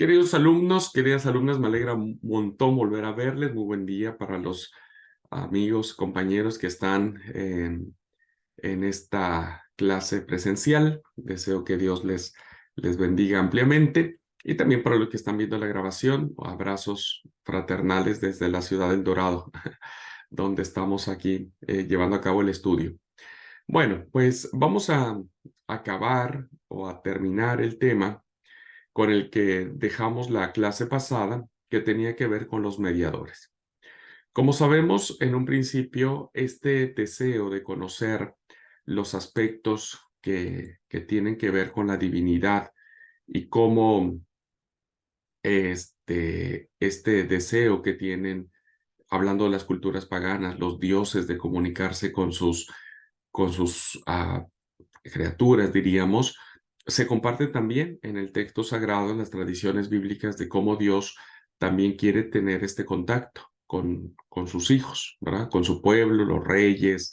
Queridos alumnos, queridas alumnas, me alegra un montón volver a verles. Muy buen día para los amigos, compañeros que están en esta clase presencial. Deseo que Dios les bendiga ampliamente. Y también para los que están viendo la grabación, abrazos fraternales desde la ciudad del Dorado, donde estamos aquí llevando a cabo el estudio. Bueno, pues vamos a acabar o a terminar el tema con el que dejamos la clase pasada, que tenía que ver con los mediadores. Como sabemos, en un principio, este deseo de conocer los aspectos que tienen que ver con la divinidad y cómo este deseo que tienen, hablando de las culturas paganas, los dioses de comunicarse con sus criaturas, diríamos, se comparte también en el texto sagrado, en las tradiciones bíblicas, de cómo Dios también quiere tener este contacto con sus hijos, ¿verdad? Con su pueblo, los reyes,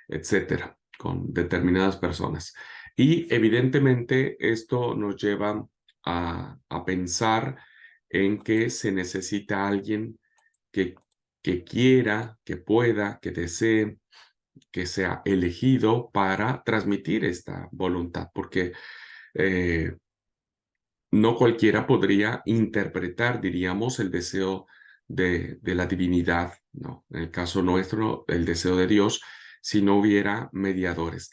etcétera, con determinadas personas. Y evidentemente esto nos lleva a pensar en que se necesita alguien que, que quiera, que pueda, que desee, que sea elegido para transmitir esta voluntad, porque eh, no cualquiera podría interpretar, diríamos, el deseo de la divinidad, ¿no? En el caso nuestro, el deseo de Dios, si no hubiera mediadores.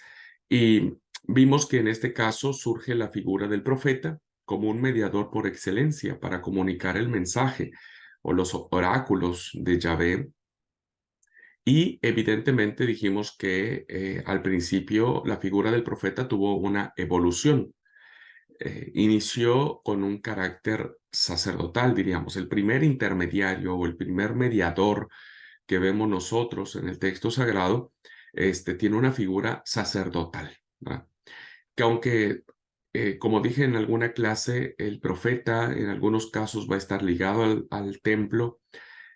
Y vimos que en este caso surge la figura del profeta como un mediador por excelencia para comunicar el mensaje o los oráculos de Yahvé. Y evidentemente dijimos que al principio la figura del profeta tuvo una evolución. Inició con un carácter sacerdotal, diríamos. El primer intermediario o el primer mediador que vemos nosotros en el texto sagrado, tiene una figura sacerdotal, ¿verdad? Que aunque, como dije en alguna clase, el profeta en algunos casos va a estar ligado al templo,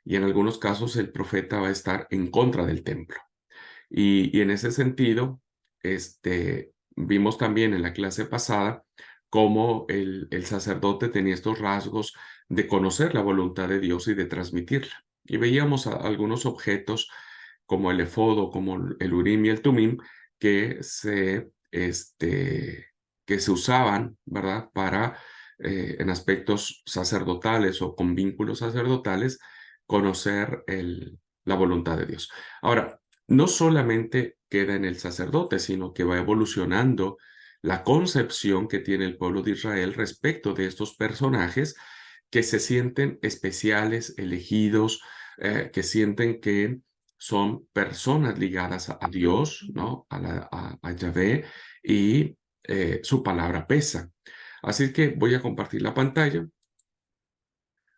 y en algunos casos el profeta va a estar en contra del templo. Y en ese sentido, vimos también en la clase pasada cómo el sacerdote tenía estos rasgos de conocer la voluntad de Dios y de transmitirla. Y veíamos algunos objetos como el efodo, como el urim y el tumim, que se usaban, ¿verdad? Para, en aspectos sacerdotales o con vínculos sacerdotales, conocer la voluntad de Dios. Ahora, no solamente queda en el sacerdote, sino que va evolucionando la concepción que tiene el pueblo de Israel respecto de estos personajes que se sienten especiales, elegidos, que sienten que son personas ligadas a Dios, ¿no? A Yahvé, y su palabra pesa. Así que voy a compartir la pantalla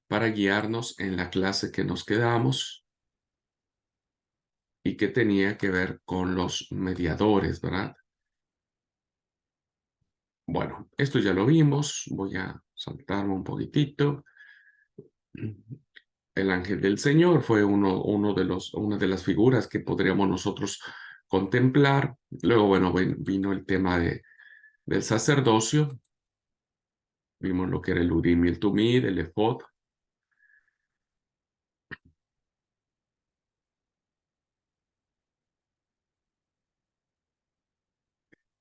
para guiarnos en la clase que nos quedamos y que tenía que ver con los mediadores, ¿verdad? Bueno, esto ya lo vimos, voy a saltarme un poquitito. El ángel del Señor fue una de las figuras que podríamos nosotros contemplar. Luego, bueno, vino el tema del sacerdocio. Vimos lo que era el Urim y el Tumid, el Efod.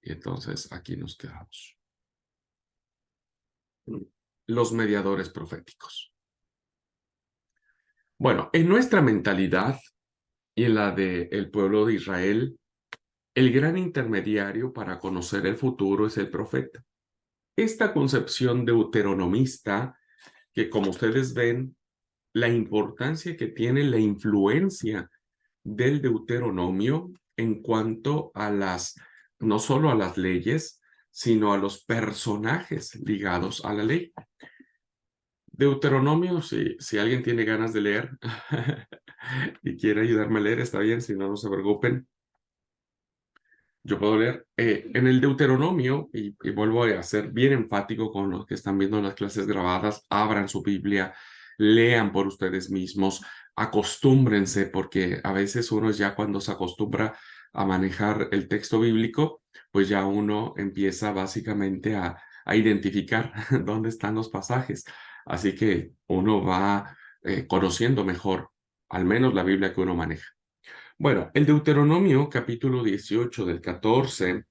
Y entonces aquí nos quedamos. Los mediadores proféticos. Bueno, en nuestra mentalidad y en la del pueblo de Israel, el gran intermediario para conocer el futuro es el profeta. Esta concepción deuteronomista, que como ustedes ven, la importancia que tiene la influencia del Deuteronomio en cuanto a no solo a las leyes, sino a los personajes ligados a la ley. Deuteronomio, si alguien tiene ganas de leer y quiere ayudarme a leer, está bien, si no, no se preocupen. Yo puedo leer. En el Deuteronomio, y vuelvo a ser bien enfático con los que están viendo las clases grabadas, abran su Biblia, lean por ustedes mismos, acostúmbrense, porque a veces uno ya cuando se acostumbra a manejar el texto bíblico, pues ya uno empieza básicamente a identificar dónde están los pasajes. Así que uno va conociendo mejor, al menos la Biblia que uno maneja. Bueno, el Deuteronomio capítulo 18 del 14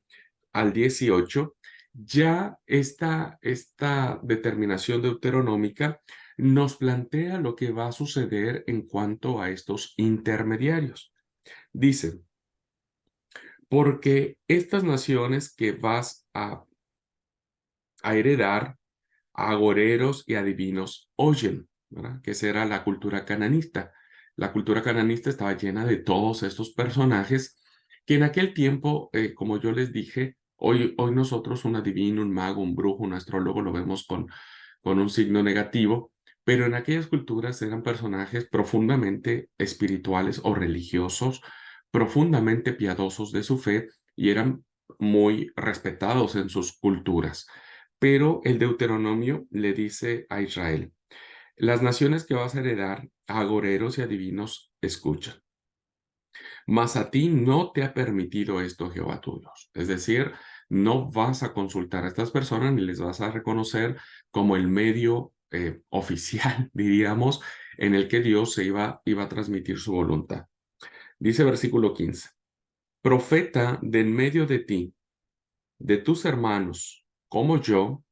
al 18, ya esta determinación deuteronómica nos plantea lo que va a suceder en cuanto a estos intermediarios. Dice, porque estas naciones que vas a heredar, a agoreros y adivinos oyen, ¿verdad? Que esa era la cultura cananista. La cultura cananista estaba llena de todos estos personajes que en aquel tiempo, como yo les dije, hoy nosotros un adivino, un mago, un brujo, un astrólogo lo vemos con un signo negativo, pero en aquellas culturas eran personajes profundamente espirituales o religiosos, profundamente piadosos de su fe y eran muy respetados en sus culturas. Pero el Deuteronomio le dice a Israel, las naciones que vas a heredar, a agoreros y adivinos, escuchan. Mas a ti no te ha permitido esto Jehová tu Dios. Es decir, no vas a consultar a estas personas ni les vas a reconocer como el medio oficial, diríamos, en el que Dios iba a transmitir su voluntad. Dice versículo 15, profeta de en medio de ti, de tus hermanos, como yo,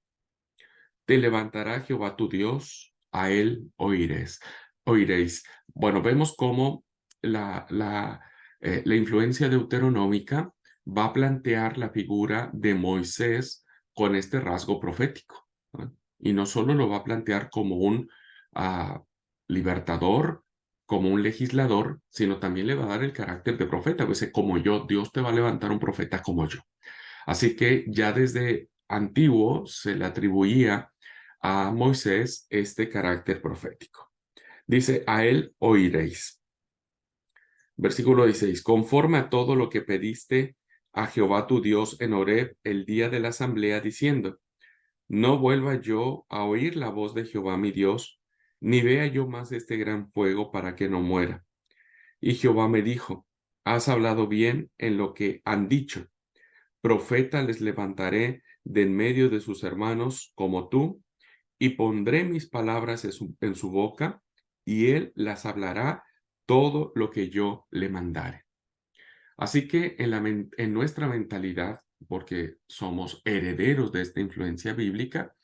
te levantará Jehová tu Dios, a él oiréis. Oiréis. Bueno, vemos cómo la influencia deuteronómica va a plantear la figura de Moisés con este rasgo profético, ¿no? Y no solo lo va a plantear como un libertador, como un legislador, sino también le va a dar el carácter de profeta. Dice, como yo, Dios te va a levantar un profeta como yo. Así que ya desde antiguo se le atribuía a Moisés este carácter profético. Dice, a él oiréis. Versículo 16, conforme a todo lo que pediste a Jehová tu Dios en Horeb el día de la asamblea, diciendo, no vuelva yo a oír la voz de Jehová mi Dios, ni vea yo más este gran fuego para que no muera. Y Jehová me dijo, has hablado bien en lo que han dicho. Profeta les levantaré de en medio de sus hermanos como tú, y pondré mis palabras en su boca, y él las hablará todo lo que yo le mandare. Así que en nuestra mentalidad, porque somos herederos de esta influencia bíblica,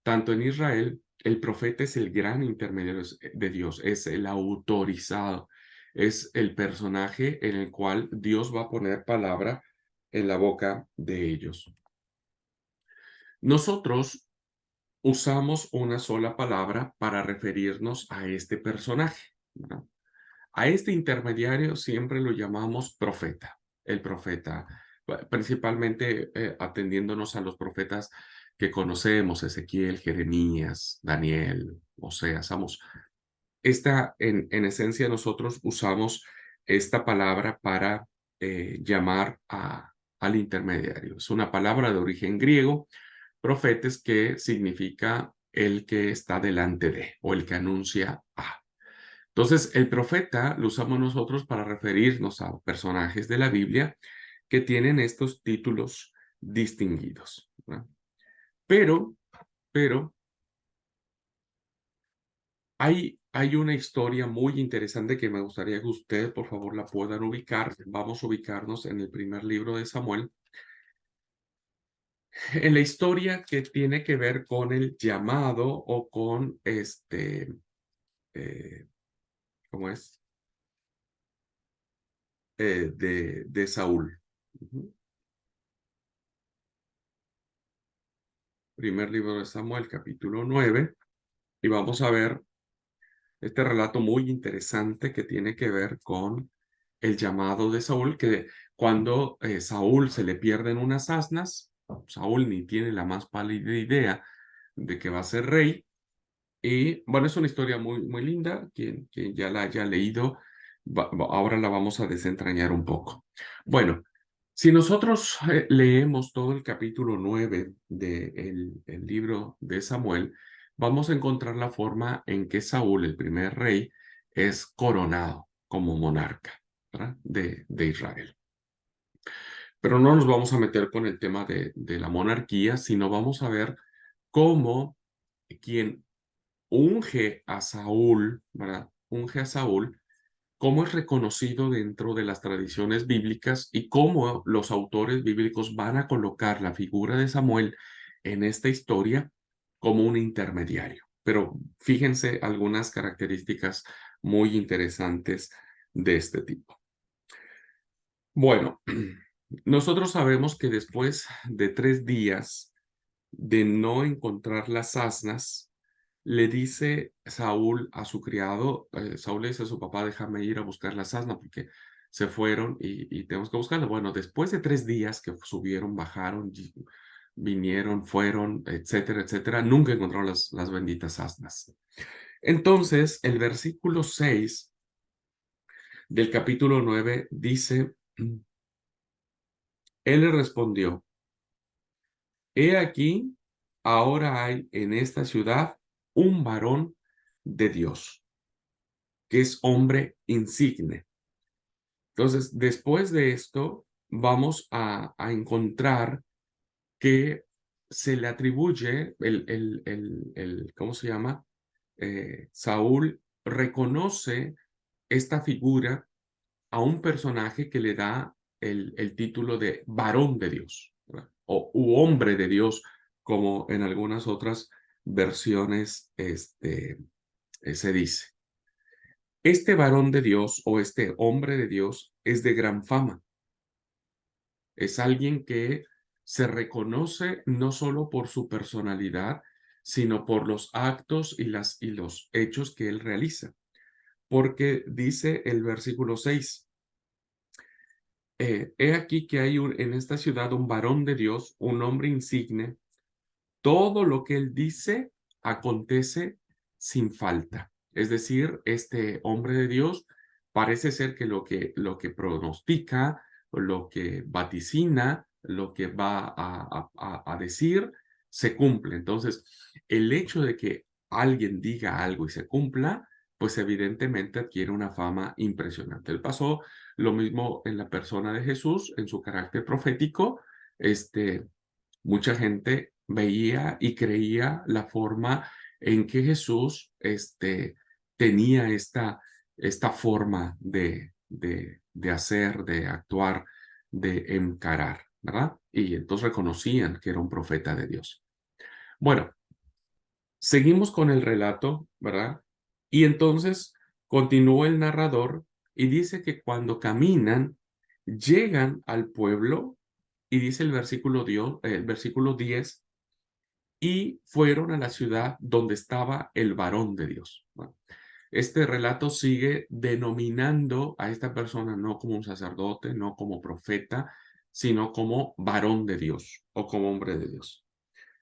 tanto en Israel, el profeta es el gran intermediario de Dios, es el autorizado, es el personaje en el cual Dios va a poner palabra en la boca de ellos. Nosotros usamos una sola palabra para referirnos a este personaje, ¿no? A este intermediario siempre lo llamamos profeta, el profeta, principalmente atendiéndonos a los profetas que conocemos, Ezequiel, Jeremías, Daniel, Oseas, Amos. En esencia, nosotros usamos esta palabra para llamar al intermediario. Es una palabra de origen griego, profetes, que significa el que está delante de o el que anuncia a. Entonces, el profeta lo usamos nosotros para referirnos a personajes de la Biblia que tienen estos títulos distinguidos, ¿no? Pero, pero hay una historia muy interesante que me gustaría que ustedes, por favor, la puedan ubicar. Vamos a ubicarnos en el primer libro de Samuel, en la historia que tiene que ver con el llamado o con eh, ¿cómo es? De Saúl. Ujú. Primer libro de Samuel, capítulo 9, y vamos a ver este relato muy interesante que tiene que ver con el llamado de Saúl, que cuando Saúl se le pierden unas asnas, Saúl ni tiene la más pálida idea de que va a ser rey, y bueno, es una historia muy, muy linda, quien ya la haya leído, ahora la vamos a desentrañar un poco. Bueno, si nosotros leemos todo el capítulo 9 del el libro de Samuel, vamos a encontrar la forma en que Saúl, el primer rey, es coronado como monarca, ¿verdad? De Israel. Pero no nos vamos a meter con el tema de la monarquía, sino vamos a ver cómo quien unge a Saúl, ¿verdad? Unge a Saúl, cómo es reconocido dentro de las tradiciones bíblicas y cómo los autores bíblicos van a colocar la figura de Samuel en esta historia como un intermediario. Pero fíjense algunas características muy interesantes de este tipo. Bueno, nosotros sabemos que después de 3 días de no encontrar las asnas, le dice Saúl a su criado, Saúl le dice a su papá, déjame ir a buscar las asnas porque se fueron y tenemos que buscarlas. Bueno, después de 3 días que subieron, bajaron, vinieron, fueron, etcétera, etcétera, nunca encontraron las benditas asnas. Entonces, el versículo 6 del capítulo 9 dice, él le respondió, he aquí, ahora hay en esta ciudad un varón de Dios, que es hombre insigne. Entonces, después de esto, vamos a encontrar que se le atribuye ¿cómo se llama? Saúl reconoce esta figura a un personaje que le da el título de varón de Dios, ¿verdad? O u hombre de Dios, como en algunas otras versiones se dice. Este varón de Dios o este hombre de Dios es de gran fama. Es alguien que se reconoce no solo por su personalidad, sino por los actos y los hechos que él realiza. Porque dice el versículo 6, he aquí que hay en esta ciudad un varón de Dios, un hombre insigne, todo lo que él dice acontece sin falta. Es decir, este hombre de Dios parece ser que lo que pronostica, lo que vaticina, lo que va a decir, se cumple. Entonces, el hecho de que alguien diga algo y se cumpla, pues evidentemente adquiere una fama impresionante. Él pasó lo mismo en la persona de Jesús, en su carácter profético. Mucha gente veía y creía la forma en que Jesús tenía esta forma de hacer, de actuar, de encarar, ¿verdad? Y entonces reconocían que era un profeta de Dios. Bueno, seguimos con el relato, ¿verdad? Y entonces continúa el narrador y dice que cuando caminan, llegan al pueblo y dice el versículo 10, y fueron a la ciudad donde estaba el varón de Dios. Bueno, este relato sigue denominando a esta persona no como un sacerdote, no como profeta, sino como varón de Dios o como hombre de Dios.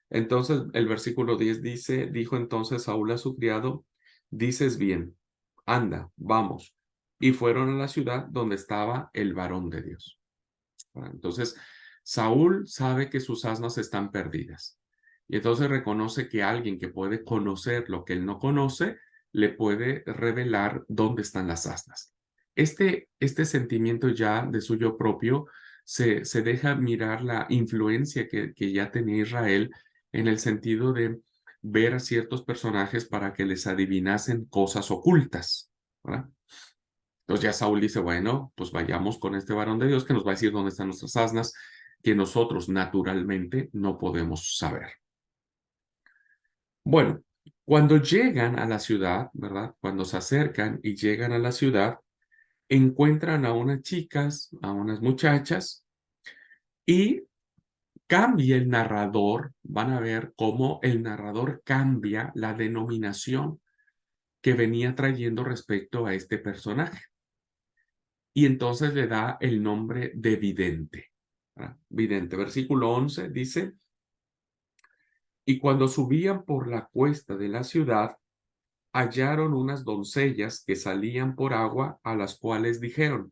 Entonces, el versículo 10 dice, dijo entonces Saúl a su criado, dices bien, anda, vamos. Y fueron a la ciudad donde estaba el varón de Dios. Entonces, Saúl sabe que sus asnas están perdidas. Y entonces reconoce que alguien que puede conocer lo que él no conoce, le puede revelar dónde están las asnas. Este sentimiento ya de suyo propio se deja mirar la influencia que ya tenía Israel en el sentido de ver a ciertos personajes para que les adivinasen cosas ocultas, ¿verdad? Entonces ya Saúl dice, bueno, pues vayamos con este varón de Dios que nos va a decir dónde están nuestras asnas, que nosotros naturalmente no podemos saber. Bueno, cuando llegan a la ciudad, ¿verdad? Cuando se acercan y llegan a la ciudad, encuentran a unas chicas, a unas muchachas, y cambia el narrador. Van a ver cómo el narrador cambia la denominación que venía trayendo respecto a este personaje. Y entonces le da el nombre de vidente. ¿Verdad? Vidente. Versículo 11 dice, y cuando subían por la cuesta de la ciudad, hallaron unas doncellas que salían por agua, a las cuales dijeron,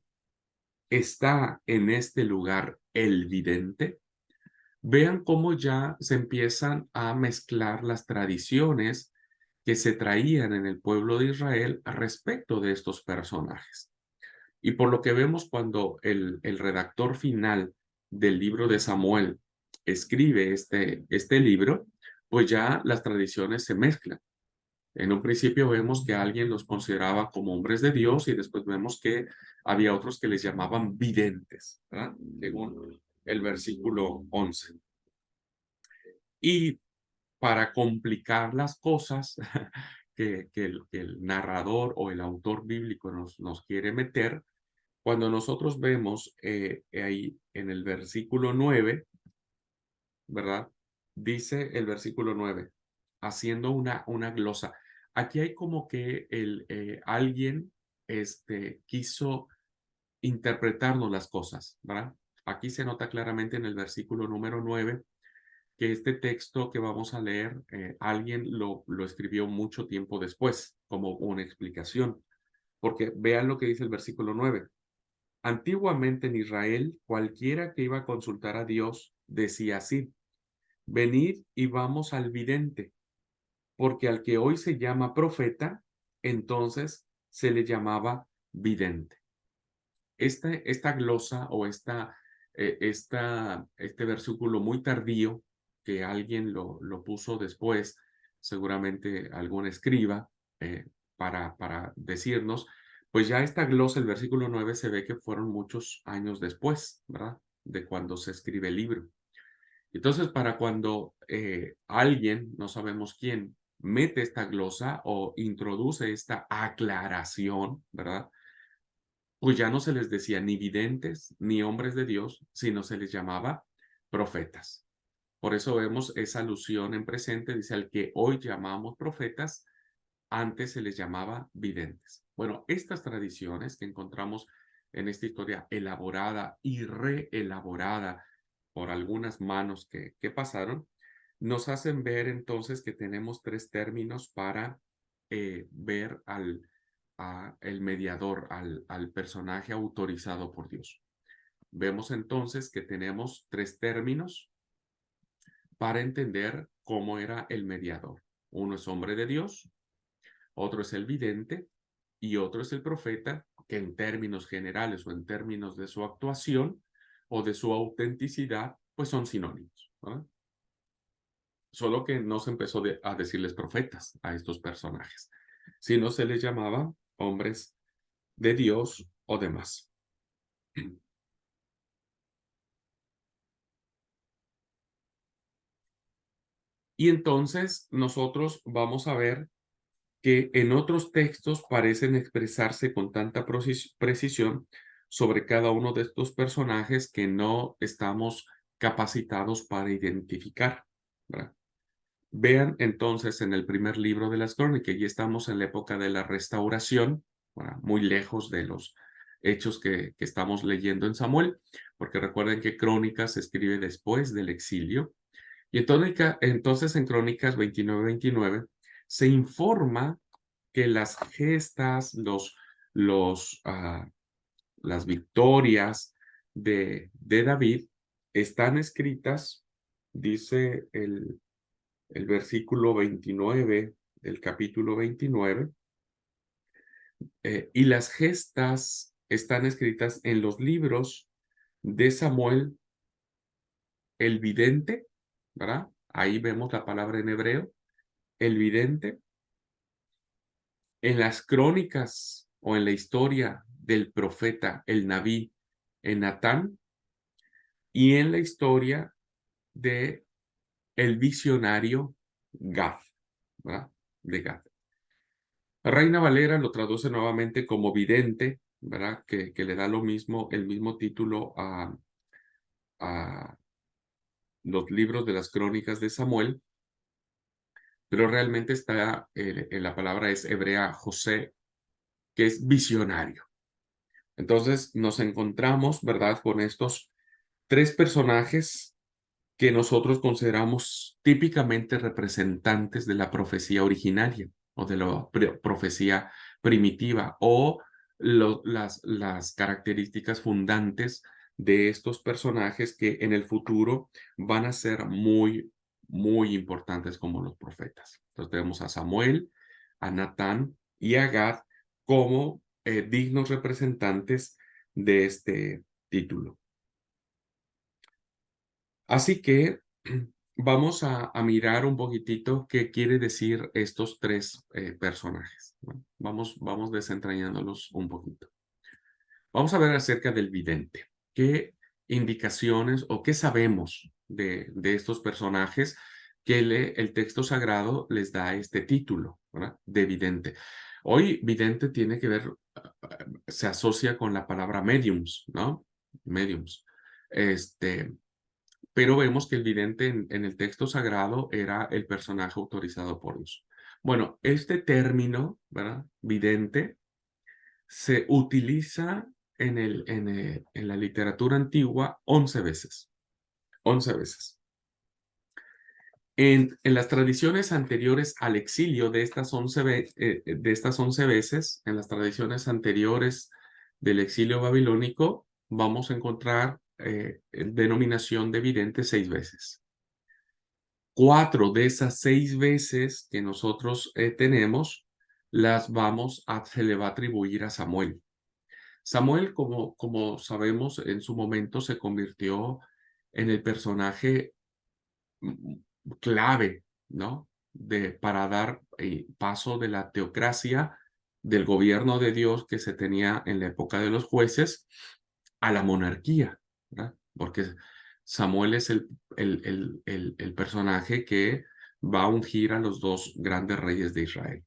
¿está en este lugar el vidente? Vean cómo ya se empiezan a mezclar las tradiciones que se traían en el pueblo de Israel respecto de estos personajes. Y por lo que vemos cuando el redactor final del libro de Samuel escribe este libro, pues ya las tradiciones se mezclan. En un principio vemos que alguien los consideraba como hombres de Dios y después vemos que había otros que les llamaban videntes, ¿verdad? Según el versículo 11. Y para complicar las cosas que el narrador o el autor bíblico nos quiere meter, cuando nosotros vemos ahí en el versículo 9, ¿verdad? Dice el versículo 9, haciendo una glosa. Aquí hay como que alguien quiso interpretarnos las cosas, ¿verdad? Aquí se nota claramente en el versículo número 9 que este texto que vamos a leer, alguien lo escribió mucho tiempo después, como una explicación. Porque vean lo que dice el versículo 9. Antiguamente en Israel, cualquiera que iba a consultar a Dios decía así: venid y vamos al vidente, porque al que hoy se llama profeta, entonces se le llamaba vidente. Esta glosa o este versículo muy tardío que alguien lo puso después, seguramente algún escriba, para decirnos, pues ya esta glosa, el versículo 9, se ve que fueron muchos años después, ¿verdad? De cuando se escribe el libro. Entonces, para cuando alguien, no sabemos quién, mete esta glosa o introduce esta aclaración, ¿verdad? Pues ya no se les decía ni videntes ni hombres de Dios, sino se les llamaba profetas. Por eso vemos esa alusión en presente, dice al que hoy llamamos profetas, antes se les llamaba videntes. Bueno, estas tradiciones que encontramos en esta historia elaborada y reelaborada por algunas manos que pasaron, nos hacen ver entonces que tenemos tres términos para ver el mediador, al personaje autorizado por Dios. Vemos entonces que tenemos tres términos para entender cómo era el mediador. Uno es hombre de Dios, otro es el vidente y otro es el profeta, que en términos generales o en términos de su actuación o de su autenticidad, pues son sinónimos, ¿no? Solo que no se empezó a decirles profetas a estos personajes, sino se les llamaba hombres de Dios o demás. Y entonces nosotros vamos a ver que en otros textos parecen expresarse con tanta precisión sobre cada uno de estos personajes que no estamos capacitados para identificar, ¿verdad? Vean entonces en el primer libro de las Crónicas, ya estamos en la época de la restauración, ¿verdad? Muy lejos de los hechos que estamos leyendo en Samuel, porque recuerden que Crónicas se escribe después del exilio. Y entonces en Crónicas 29 se informa que las gestas, las victorias de David están escritas, dice el versículo 29 del capítulo 29, y las gestas están escritas en los libros de Samuel el vidente, ¿verdad? Ahí vemos la palabra en hebreo, el vidente, en las crónicas o en la historia del profeta, el Nabí, en Natán, y en la historia de el visionario Gad, ¿verdad? De Gad. La Reina Valera lo traduce nuevamente como vidente, ¿verdad? Que le da lo mismo, el mismo título a los libros de las crónicas de Samuel, pero realmente está, en la palabra es hebrea José, que es visionario. Entonces nos encontramos, ¿verdad?, con estos tres personajes que nosotros consideramos típicamente representantes de la profecía originaria o de la profecía primitiva o las características fundantes de estos personajes que en el futuro van a ser muy, muy importantes como los profetas. Entonces tenemos a Samuel, a Natán y a Gad como dignos representantes de este título. Así que vamos a mirar un poquitito qué quiere decir estos tres personajes. ¿No? Vamos desentrañándolos un poquito. Vamos a ver acerca del vidente. ¿Qué indicaciones o qué sabemos de estos personajes que el texto sagrado les da este título, ¿verdad? De vidente? Hoy vidente tiene que ver, se asocia con la palabra mediums, ¿no? Mediums. Pero vemos que el vidente en el texto sagrado era el personaje autorizado por Dios. Bueno, este término, ¿verdad? Vidente, se utiliza en la literatura antigua 11 veces. 11 veces. En las tradiciones anteriores al exilio de estas 11 veces, en las tradiciones anteriores del exilio babilónico, vamos a encontrar denominación de vidente 6 veces. 4 de esas 6 veces que nosotros tenemos, se le va a atribuir a Samuel. Samuel, como sabemos, en su momento se convirtió en el personaje clave, ¿no? Para dar paso de la teocracia, del gobierno de Dios que se tenía en la época de los jueces, a la monarquía, ¿verdad? Porque Samuel es el personaje que va a ungir a los dos grandes reyes de Israel.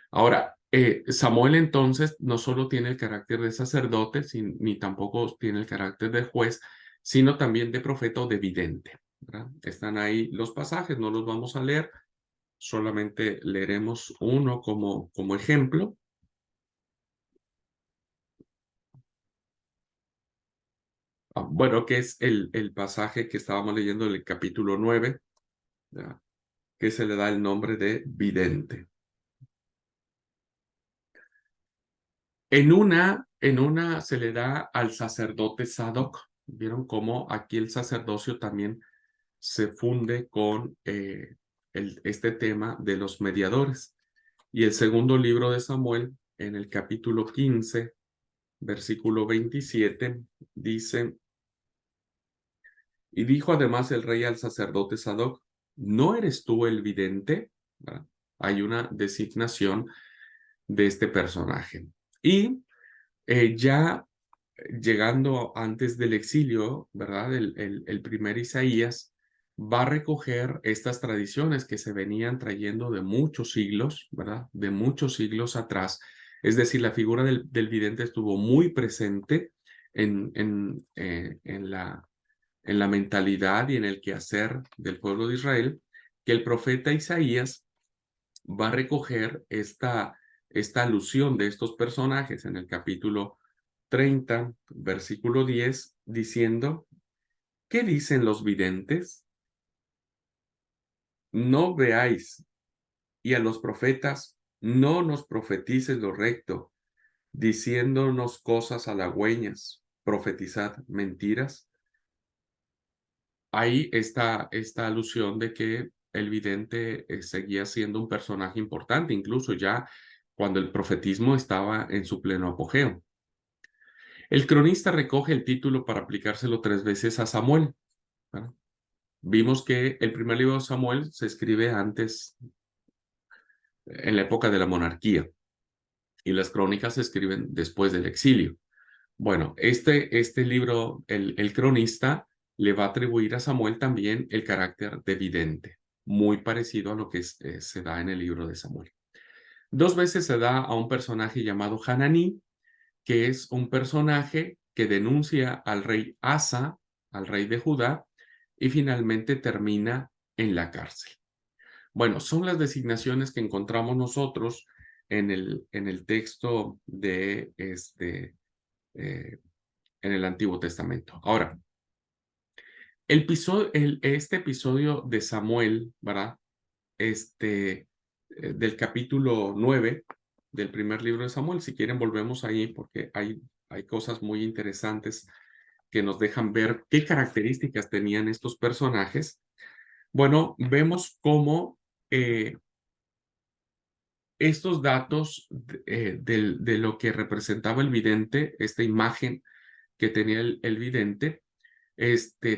Ahora, Samuel entonces no solo tiene el carácter de sacerdote, ni tampoco tiene el carácter de juez, sino también de profeta o de vidente, ¿verdad? Están ahí los pasajes, no los vamos a leer, solamente leeremos uno como ejemplo. Bueno, que es el pasaje que estábamos leyendo en el capítulo 9, ¿verdad? Que se le da el nombre de vidente. En una se le da al sacerdote Sadoc. ¿Vieron cómo aquí el sacerdocio también se funde con este tema de los mediadores? Y el segundo libro de Samuel, en el capítulo 15, versículo 27, dice: y dijo además el rey al sacerdote Sadoc: ¿no eres tú el vidente? ¿Verdad? Hay una designación de este personaje. Y ya llegando antes del exilio, ¿verdad? El primer Isaías va a recoger estas tradiciones que se venían trayendo de muchos siglos, ¿verdad? De muchos siglos atrás. Es decir, la figura del vidente estuvo muy presente en la mentalidad y en el quehacer del pueblo de Israel, que el profeta Isaías va a recoger esta alusión de estos personajes en el capítulo 30, versículo 10, diciendo: ¿qué dicen los videntes? No veáis, y a los profetas no nos profetices lo recto, diciéndonos cosas halagüeñas, profetizad mentiras. Ahí está esta alusión de que el vidente seguía siendo un personaje importante, incluso ya cuando el profetismo estaba en su pleno apogeo. El cronista recoge el título para aplicárselo 3 veces a Samuel, ¿verdad? Vimos que el primer libro de Samuel se escribe antes, en la época de la monarquía, y las crónicas se escriben después del exilio. Bueno, este libro, el cronista, le va a atribuir a Samuel también el carácter de vidente, muy parecido a lo que se da en el libro de Samuel. 2 veces se da a un personaje llamado Hananí, que es un personaje que denuncia al rey Asa, al rey de Judá, y finalmente termina en la cárcel. Bueno, son las designaciones que encontramos nosotros en el texto en el Antiguo Testamento. Ahora, este episodio de Samuel, ¿verdad? Del capítulo 9 del primer libro de Samuel. Si quieren, volvemos ahí porque hay cosas muy interesantes que nos dejan ver qué características tenían estos personajes. Bueno, vemos cómo estos datos de lo que representaba el vidente, esta imagen que tenía el vidente,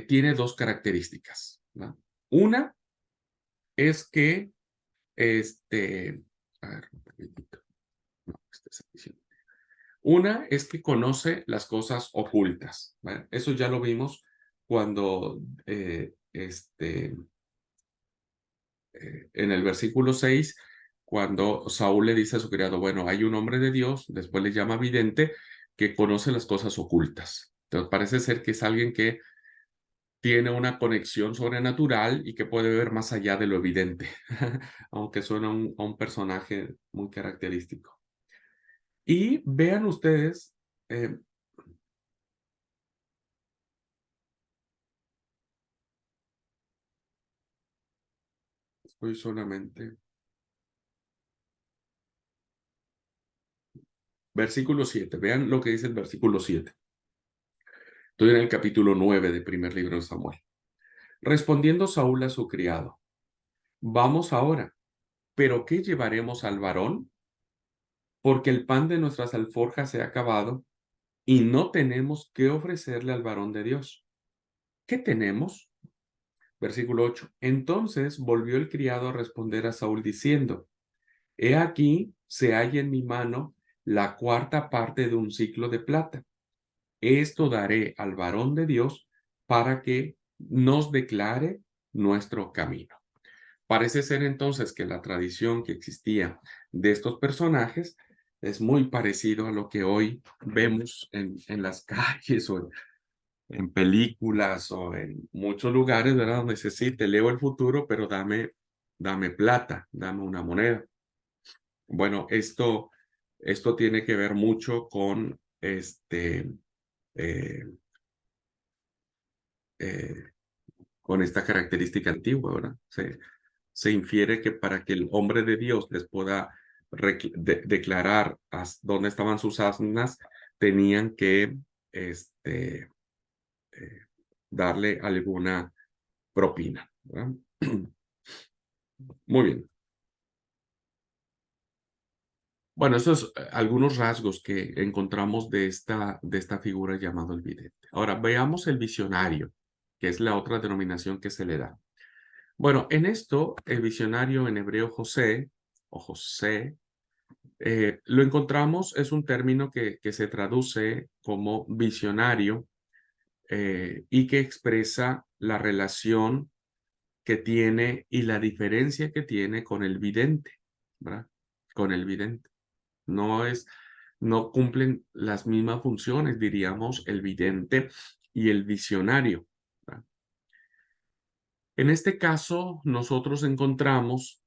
tiene 2 características. ¿verdad? Una es que, a ver, un poquitito. No, es edición. Una es que conoce las cosas ocultas, ¿vale? Eso ya lo vimos cuando, en el versículo 6, cuando Saúl le dice a su criado, bueno, hay un hombre de Dios, después le llama vidente, que conoce las cosas ocultas. Entonces parece ser que es alguien que tiene una conexión sobrenatural y que puede ver más allá de lo evidente, aunque suena a un personaje muy característico. Y vean ustedes, eh, estoy solamente, versículo 7, vean lo que dice el versículo 7. Estoy en el capítulo 9 del primer libro de Samuel. Respondiendo Saúl a su criado, vamos ahora, pero ¿qué llevaremos al varón? Porque el pan de nuestras alforjas se ha acabado y no tenemos qué ofrecerle al varón de Dios. ¿Qué tenemos? Versículo 8. Entonces volvió el criado a responder a Saúl diciendo, he aquí se halla en mi mano la cuarta parte de un siclo de plata. Esto daré al varón de Dios para que nos declare nuestro camino. Parece ser entonces que la tradición que existía de estos personajes es muy parecido a lo que hoy vemos en las calles o en películas o en muchos lugares, ¿verdad? Donde dice, sí, te leo el futuro, pero dame plata, dame una moneda. Bueno, esto tiene que ver mucho con eh, eh, con esta característica antigua, ¿verdad? Se infiere que para que el hombre de Dios les pueda declarar dónde estaban sus asnas, tenían que este, eh, darle alguna propina, ¿verdad? Muy bien. Bueno, esos algunos rasgos que encontramos de esta figura llamado el vidente. Ahora, veamos el visionario, que es la otra denominación que se le da. Bueno, en esto, el visionario en hebreo José, o José, lo encontramos, es un término que se traduce como visionario y que expresa la relación que tiene y la diferencia que tiene con el vidente, ¿verdad? Con el vidente. No es, no cumplen las mismas funciones, diríamos, el vidente y el visionario, ¿verdad? En este caso, nosotros encontramos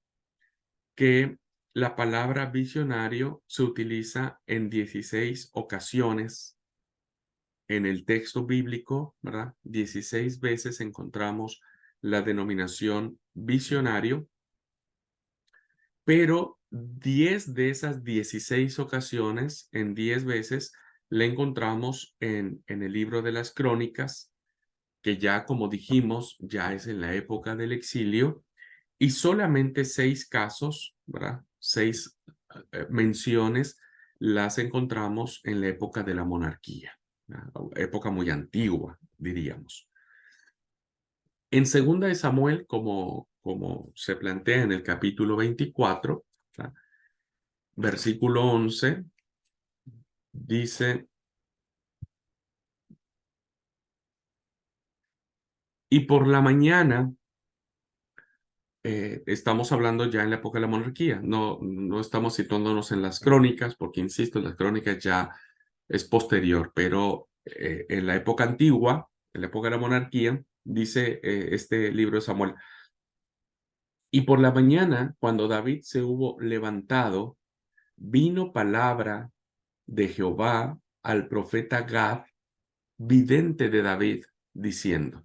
que la palabra visionario se utiliza en 16 ocasiones en el texto bíblico, ¿verdad? 16 veces encontramos la denominación visionario, pero 10 de esas 16 ocasiones, en 10 veces, la encontramos en el libro de las crónicas, que ya, como dijimos, ya es en la época del exilio, y solamente 6 casos, ¿verdad? 6 menciones las encontramos en la época de la monarquía, ¿verdad? Época muy antigua, diríamos. En segunda de Samuel, como se plantea en el capítulo 24, ¿verdad? Versículo 11, dice, y por la mañana, estamos hablando ya en la época de la monarquía, no estamos situándonos en las crónicas, porque insisto, las crónicas ya es posterior, pero en la época antigua, en la época de la monarquía, dice este libro de Samuel, y por la mañana, cuando David se hubo levantado, vino palabra de Jehová al profeta Gad, vidente de David, diciendo.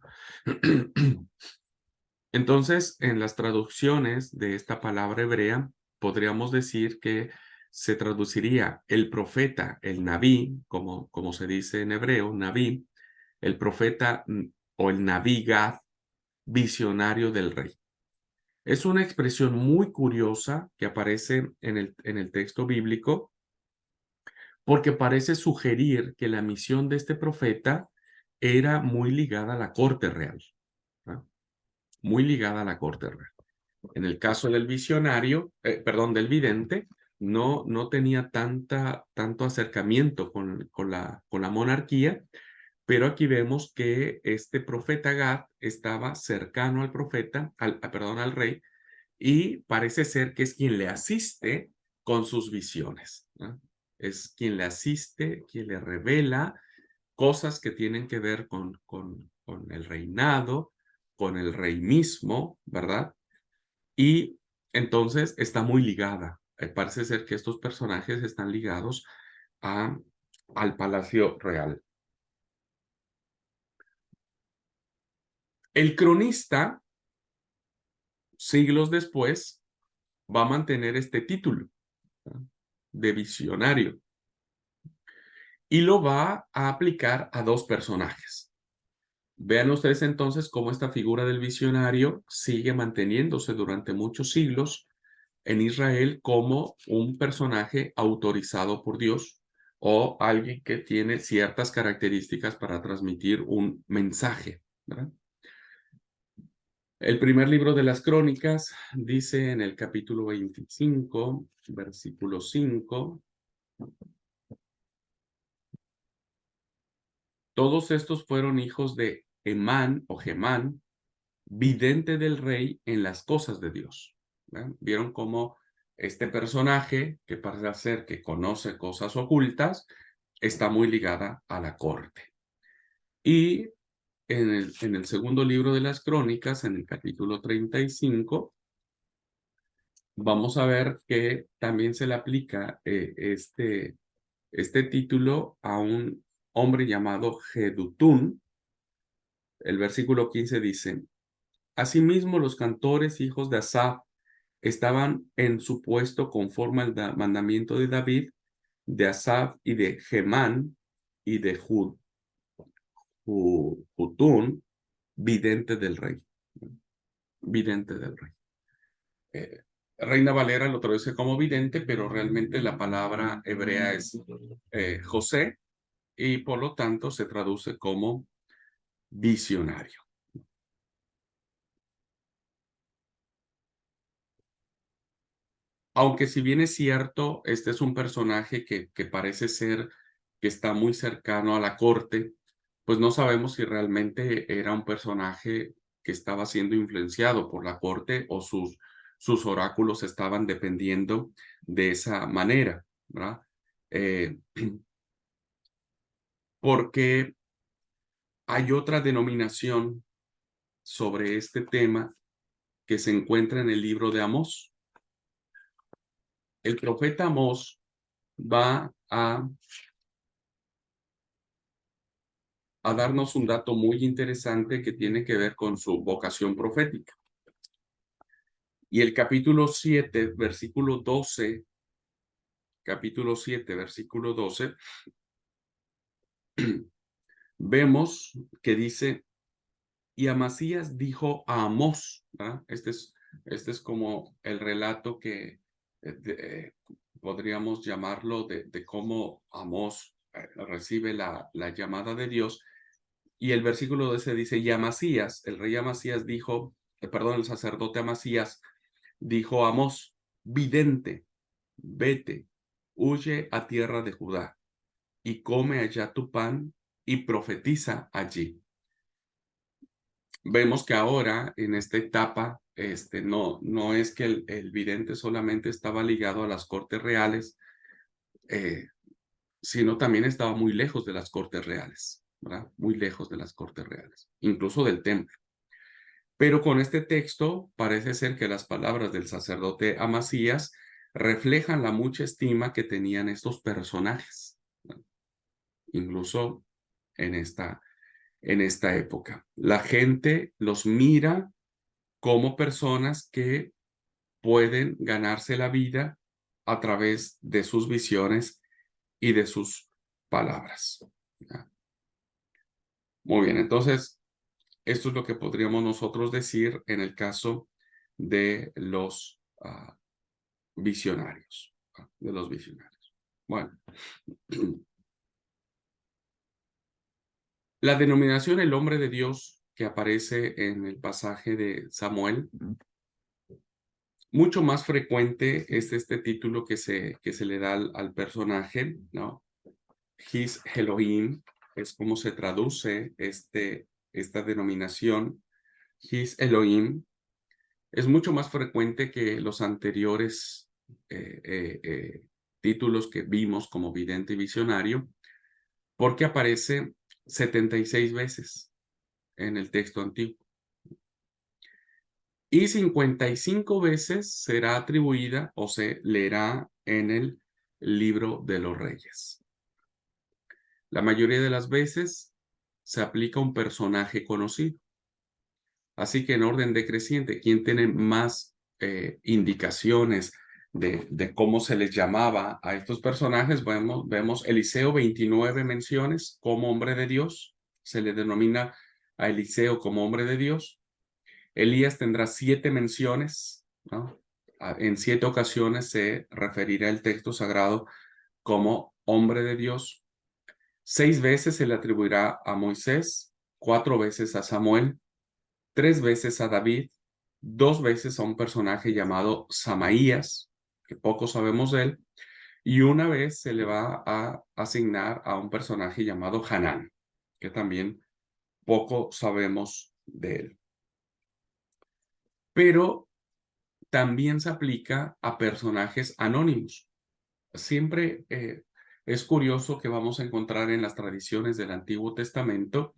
Entonces, en las traducciones de esta palabra hebrea, podríamos decir que se traduciría el profeta, el Nabí, como se dice en hebreo, Nabí, el profeta o el Nabí Gad, visionario del rey. Es una expresión muy curiosa que aparece en el texto bíblico porque parece sugerir que la misión de este profeta era muy ligada a la corte real, ¿no? muy ligada a la corte real. En el caso del visionario, del vidente, no tenía tanto acercamiento con la monarquía, pero aquí vemos que este profeta Gad estaba cercano al profeta, al rey, y parece ser que es quien le asiste con sus visiones, ¿no? Es quien le asiste, quien le revela cosas que tienen que ver con el reinado, con el rey mismo, ¿verdad? Y entonces está muy ligada. Parece ser que estos personajes están ligados a, al Palacio Real. El cronista, siglos después, va a mantener este título, ¿no?, de visionario, y lo va a aplicar a dos personajes. Vean ustedes entonces cómo esta figura del visionario sigue manteniéndose durante muchos siglos en Israel como un personaje autorizado por Dios o alguien que tiene ciertas características para transmitir un mensaje, ¿verdad? El primer libro de las Crónicas dice en el capítulo 25, versículo 5: todos estos fueron hijos de Emán o Gemán, vidente del rey en las cosas de Dios. ¿Ven? Vieron cómo este personaje, que parece ser que conoce cosas ocultas, está muy ligada a la corte. Y en el segundo libro de las Crónicas, en el capítulo 35, vamos a ver que también se le aplica este título a un hombre llamado Jedutún. El versículo 15 dice: asimismo, los cantores hijos de Asaf estaban en su puesto conforme al mandamiento de David, de Asaf y de Gemán y de Jutún, vidente del rey. Vidente del rey. Eh, Reina Valera lo traduce como vidente, pero realmente la palabra hebrea es José, y por lo tanto se traduce como visionario. Aunque si bien es cierto, este es un personaje que parece ser que está muy cercano a la corte, pues no sabemos si realmente era un personaje que estaba siendo influenciado por la corte o sus oráculos estaban dependiendo de esa manera, ¿verdad? Eh, porque hay otra denominación sobre este tema que se encuentra en el libro de Amós. El profeta Amós va a darnos un dato muy interesante que tiene que ver con su vocación profética. Y el capítulo 7, versículo 12, capítulo 7, versículo 12, vemos que dice: y Amasías dijo a Amós, ¿verdad? Este es como el relato que podríamos llamarlo de cómo Amós recibe la llamada de Dios. Y el versículo 12 dice: y Amasías, el rey Amasías dijo, el sacerdote Amasías dijo a Amós: vidente, vete, huye a tierra de Judá y come allá tu pan y profetiza allí. Vemos que ahora en esta etapa no es que el vidente solamente estaba ligado a las cortes reales, eh, sino también estaba muy lejos de las cortes reales, ¿verdad? Muy lejos de las cortes reales, incluso del templo. Pero con este texto parece ser que las palabras del sacerdote Amasías reflejan la mucha estima que tenían estos personajes, ¿no?, incluso en esta época. La gente los mira como personas que pueden ganarse la vida a través de sus visiones y de sus palabras. ¿Ya? Muy bien, entonces, esto es lo que podríamos nosotros decir en el caso de los visionarios, de los visionarios. Bueno, la denominación el hombre de Dios que aparece en el pasaje de Samuel. Mucho más frecuente es este título que se le da al personaje, ¿no? His Elohim, es como se traduce esta denominación. His Elohim es mucho más frecuente que los anteriores títulos que vimos como vidente y visionario, porque aparece 76 veces en el texto antiguo. Y 55 veces será atribuida o se leerá en el libro de los reyes. La mayoría de las veces se aplica a un personaje conocido. Así que en orden decreciente, ¿quién tiene más indicaciones de cómo se les llamaba a estos personajes? Vemos Eliseo 29 menciones como hombre de Dios. Se le denomina a Eliseo como hombre de Dios. Elías tendrá 7 menciones, ¿no? En 7 ocasiones se referirá el texto sagrado como hombre de Dios. 6 veces se le atribuirá a Moisés, 4 veces a Samuel, 3 veces a David, 2 veces a un personaje llamado Samaías, que poco sabemos de él, y una vez se le va a asignar a un personaje llamado Hanán, que también poco sabemos de él. Pero también se aplica a personajes anónimos. Siempre es curioso que vamos a encontrar en las tradiciones del Antiguo Testamento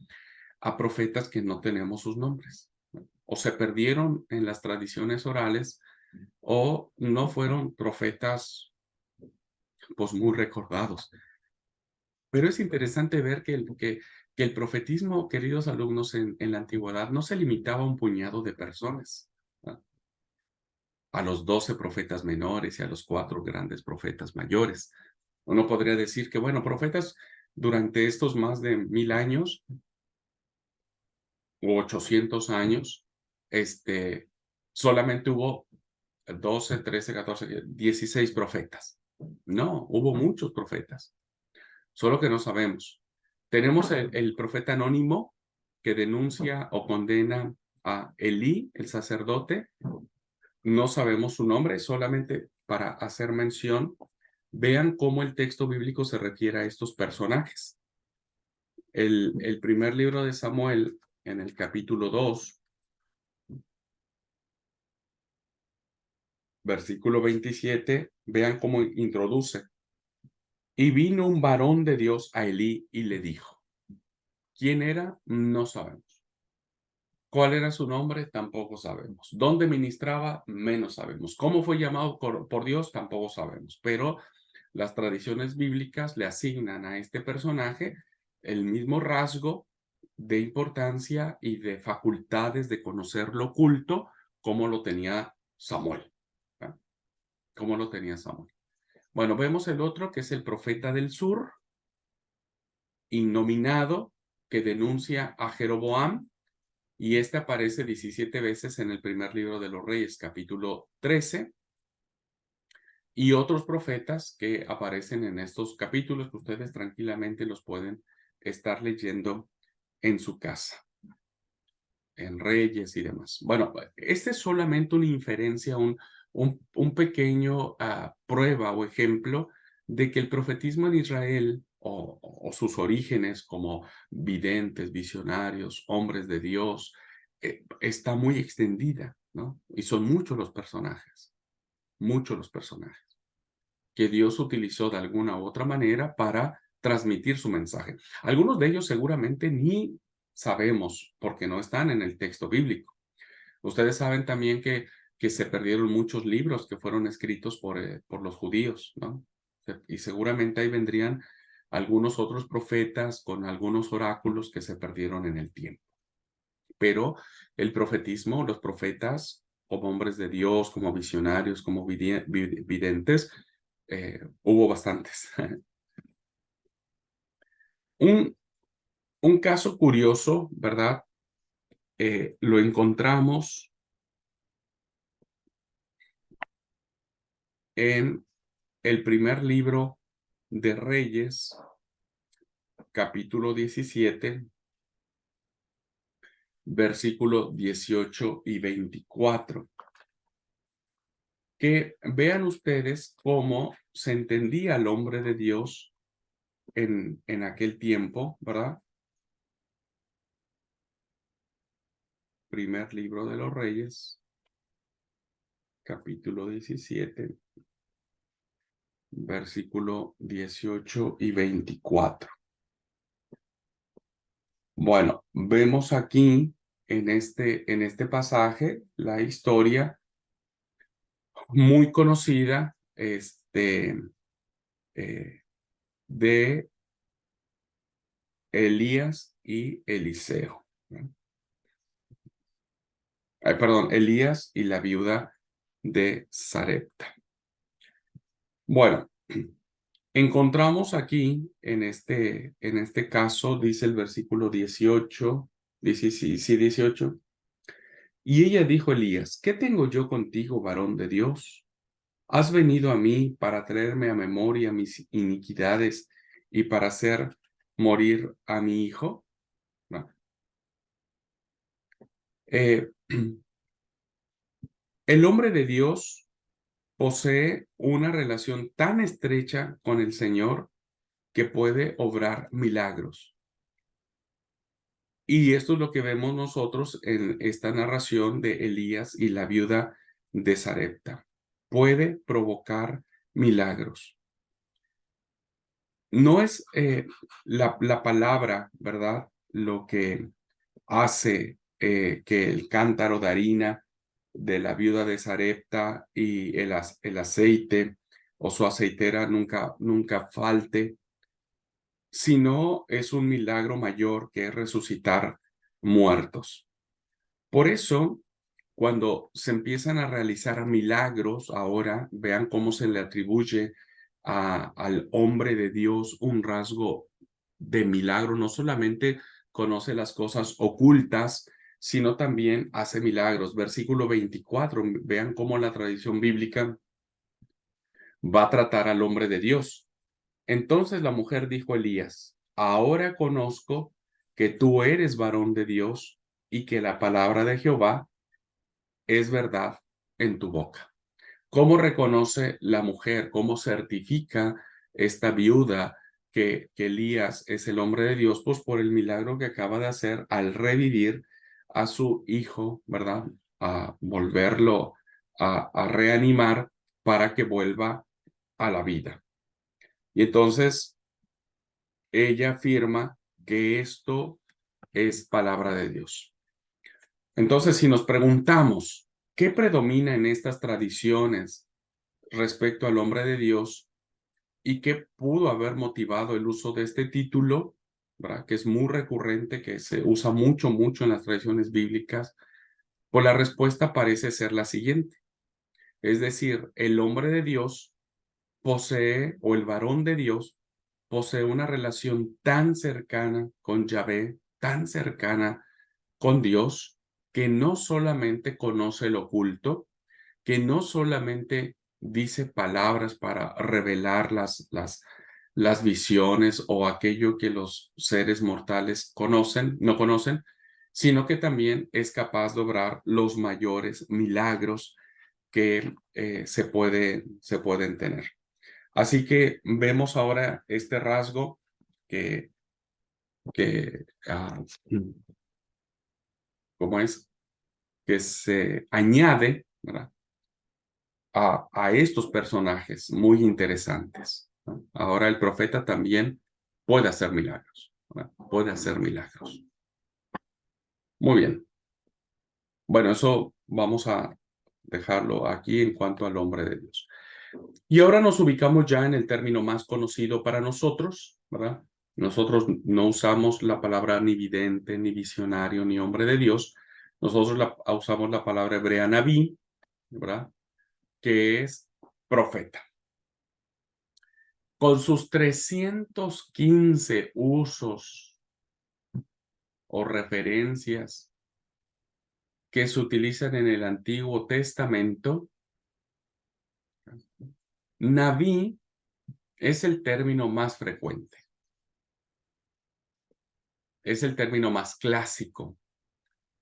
a profetas que no tenemos sus nombres, ¿no? O se perdieron en las tradiciones orales o no fueron profetas pues muy recordados. Pero es interesante ver que el profetismo, queridos alumnos, en la antigüedad no se limitaba a un puñado de personas, ¿no? A los 12 profetas menores y a los 4 grandes profetas mayores. Uno podría decir que, bueno, profetas durante estos más de 1000 años u 800 años, solamente hubo 12, 13, 14, 16 profetas. No, hubo muchos profetas, solo que no sabemos. Tenemos el profeta anónimo que denuncia o condena a Elí, el sacerdote. No sabemos su nombre, solamente para hacer mención. Vean cómo el texto bíblico se refiere a estos personajes. El primer libro de Samuel, en el capítulo 2, versículo 27, vean cómo introduce. Y vino un varón de Dios a Elí y le dijo, ¿quién era? No sabemos. ¿Cuál era su nombre? Tampoco sabemos. ¿Dónde ministraba? Menos sabemos. ¿Cómo fue llamado por Dios? Tampoco sabemos. Pero las tradiciones bíblicas le asignan a este personaje el mismo rasgo de importancia y de facultades de conocer lo oculto como lo tenía Samuel, ¿no? Como lo tenía Samuel. Bueno, vemos el otro que es el profeta del sur, innominado, que denuncia a Jeroboam, y este aparece 17 veces en el primer libro de los Reyes, capítulo 13, y otros profetas que aparecen en estos capítulos que ustedes tranquilamente los pueden estar leyendo en su casa, en Reyes y demás. Bueno, este es solamente una inferencia, un pequeño prueba o ejemplo de que el profetismo en Israel o sus orígenes como videntes, visionarios, hombres de Dios, está muy extendida, ¿no? Y son muchos los personajes que Dios utilizó de alguna u otra manera para transmitir su mensaje. Algunos de ellos seguramente ni sabemos porque no están en el texto bíblico. Ustedes saben también que se perdieron muchos libros que fueron escritos por los judíos, ¿no? Y seguramente ahí vendrían algunos otros profetas con algunos oráculos que se perdieron en el tiempo. Pero el profetismo, los profetas como hombres de Dios, como visionarios, como videntes, hubo bastantes. Un, un caso curioso, ¿verdad? Lo encontramos en el primer libro de Reyes, capítulo 17, versículo 18 y 24. Que vean ustedes cómo se entendía el hombre de Dios en aquel tiempo, ¿verdad? Primer libro de los Reyes, capítulo 17, versículo 18 y 24. Bueno, vemos aquí en este pasaje la historia muy conocida de Elías y Eliseo, ¿no? Perdón, Elías y la viuda de Sarepta. Bueno, encontramos aquí en este caso, dice el versículo 18, dice, sí, 18. Y ella dijo a Elías: ¿Qué tengo yo contigo, varón de Dios? ¿Has venido a mí para traerme a memoria mis iniquidades y para hacer morir a mi hijo? No. Eh, el hombre de Dios posee una relación tan estrecha con el Señor que puede obrar milagros. Y esto es lo que vemos nosotros en esta narración de Elías y la viuda de Sarepta. Puede provocar milagros. No es la palabra, ¿verdad?, lo que hace que el cántaro de harina de la viuda de Sarepta y el aceite o su aceitera nunca falte, sino es un milagro mayor que es resucitar muertos. Por eso, cuando se empiezan a realizar milagros, ahora vean cómo se le atribuye al hombre de Dios un rasgo de milagro. No solamente conoce las cosas ocultas, sino también hace milagros. Versículo 24, vean cómo la tradición bíblica va a tratar al hombre de Dios. Entonces la mujer dijo a Elías: ahora conozco que tú eres varón de Dios y que la palabra de Jehová es verdad en tu boca. ¿Cómo reconoce la mujer? ¿Cómo certifica esta viuda que Elías es el hombre de Dios? Pues por el milagro que acaba de hacer al revivir a su hijo, ¿verdad? A volverlo a reanimar para que vuelva a la vida. Y entonces ella afirma que esto es palabra de Dios. Entonces, si nos preguntamos, ¿qué predomina en estas tradiciones respecto al hombre de Dios y qué pudo haber motivado el uso de este título, ¿verdad?, que es muy recurrente, que se usa mucho en las tradiciones bíblicas? Pues la respuesta parece ser la siguiente. Es decir, el hombre de Dios posee, o el varón de Dios, posee una relación tan cercana con Yahvé, tan cercana con Dios, que no solamente conoce lo oculto, que no solamente dice palabras para revelar las visiones o aquello que los seres mortales no conocen, sino que también es capaz de obrar los mayores milagros que se pueden tener. Así que vemos ahora este rasgo que, que ¿cómo es? Que se añade, ¿verdad?, a estos personajes muy interesantes, ¿no? Ahora el profeta también puede hacer milagros, ¿verdad? Puede hacer milagros. Muy bien. Bueno, eso vamos a dejarlo aquí en cuanto al hombre de Dios. Y ahora nos ubicamos ya en el término más conocido para nosotros, ¿verdad? Nosotros no usamos la palabra ni vidente, ni visionario, ni hombre de Dios. Nosotros usamos la palabra hebrea naví, ¿verdad?, que es profeta. Con sus 315 usos o referencias que se utilizan en el Antiguo Testamento, naví es el término más frecuente, es el término más clásico.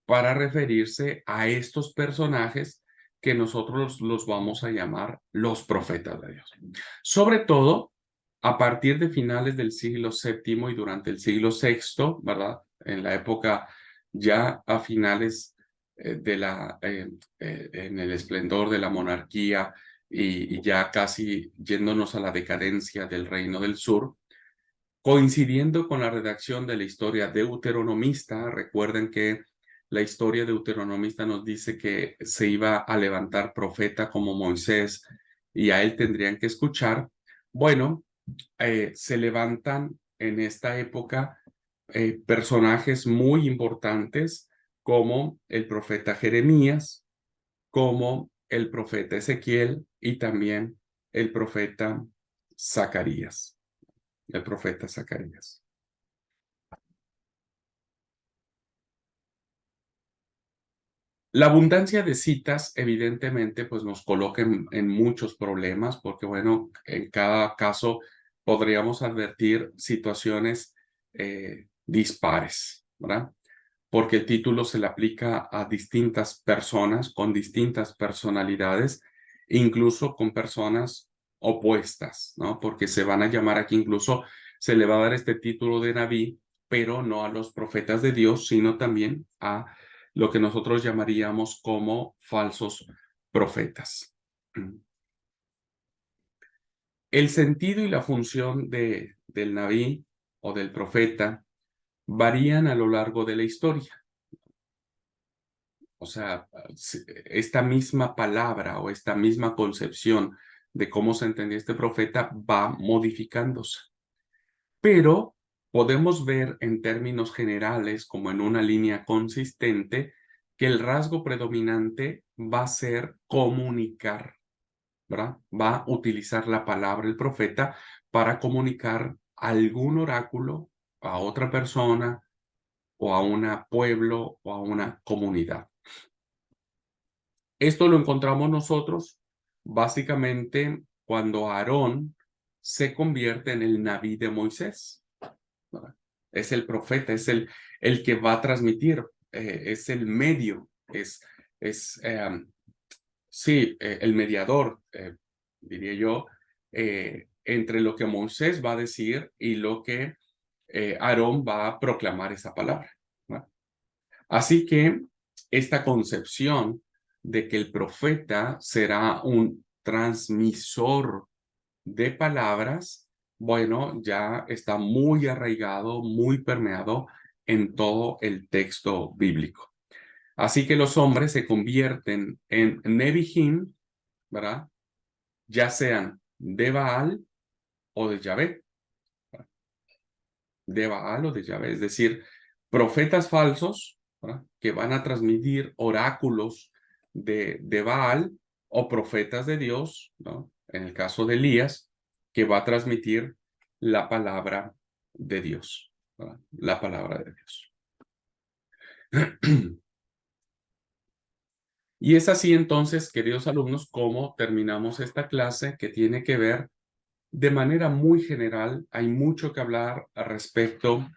para referirse a estos personajes que nosotros los vamos a llamar los profetas de Dios. Sobre todo a partir de finales del siglo VII y durante el siglo VI, ¿verdad? En la época ya a finales en el esplendor de la monarquía y ya casi yéndonos a la decadencia del Reino del Sur, coincidiendo con la redacción de la historia deuteronomista. Recuerden que la historia deuteronomista nos dice que se iba a levantar profeta como Moisés y a él tendrían que escuchar. Bueno, se levantan en esta época personajes muy importantes como el profeta Jeremías, como el profeta Ezequiel y también el profeta Zacarías. El profeta Zacarías. La abundancia de citas, evidentemente, pues nos coloca en muchos problemas, porque, bueno, en cada caso podríamos advertir situaciones dispares, ¿verdad? Porque el título se le aplica a distintas personas con distintas personalidades, incluso con personas opuestas, ¿no? Porque se van a llamar aquí, incluso se le va a dar este título de Naví, pero no a los profetas de Dios, sino también a lo que nosotros llamaríamos como falsos profetas. El sentido y la función del Naví o del profeta varían a lo largo de la historia. O sea, esta misma palabra o esta misma concepción de cómo se entendía este profeta va modificándose. Pero podemos ver en términos generales, como en una línea consistente, que el rasgo predominante va a ser comunicar, ¿verdad? Va a utilizar la palabra el profeta para comunicar algún oráculo a otra persona o a un pueblo o a una comunidad. Esto lo encontramos nosotros básicamente cuando Aarón se convierte en el Naví de Moisés, ¿verdad? Es el profeta, es el que va a transmitir, es el medio, es sí, el mediador, diría yo, entre lo que Moisés va a decir y lo que Aarón va a proclamar esa palabra, ¿verdad? Así que esta concepción de que el profeta será un transmisor de palabras, bueno, ya está muy arraigado, muy permeado en todo el texto bíblico. Así que los hombres se convierten en Nevi'im, ¿verdad? Ya sean de Baal o de Yahvé, de Baal o de Yahvé, es decir, profetas falsos, ¿verdad? Que van a transmitir oráculos de Baal o profetas de Dios, ¿no? En el caso de Elías, que va a transmitir la palabra de Dios, ¿verdad? La palabra de Dios. Y es así entonces, queridos alumnos, como terminamos esta clase que tiene que ver de manera muy general. Hay mucho que hablar al respecto,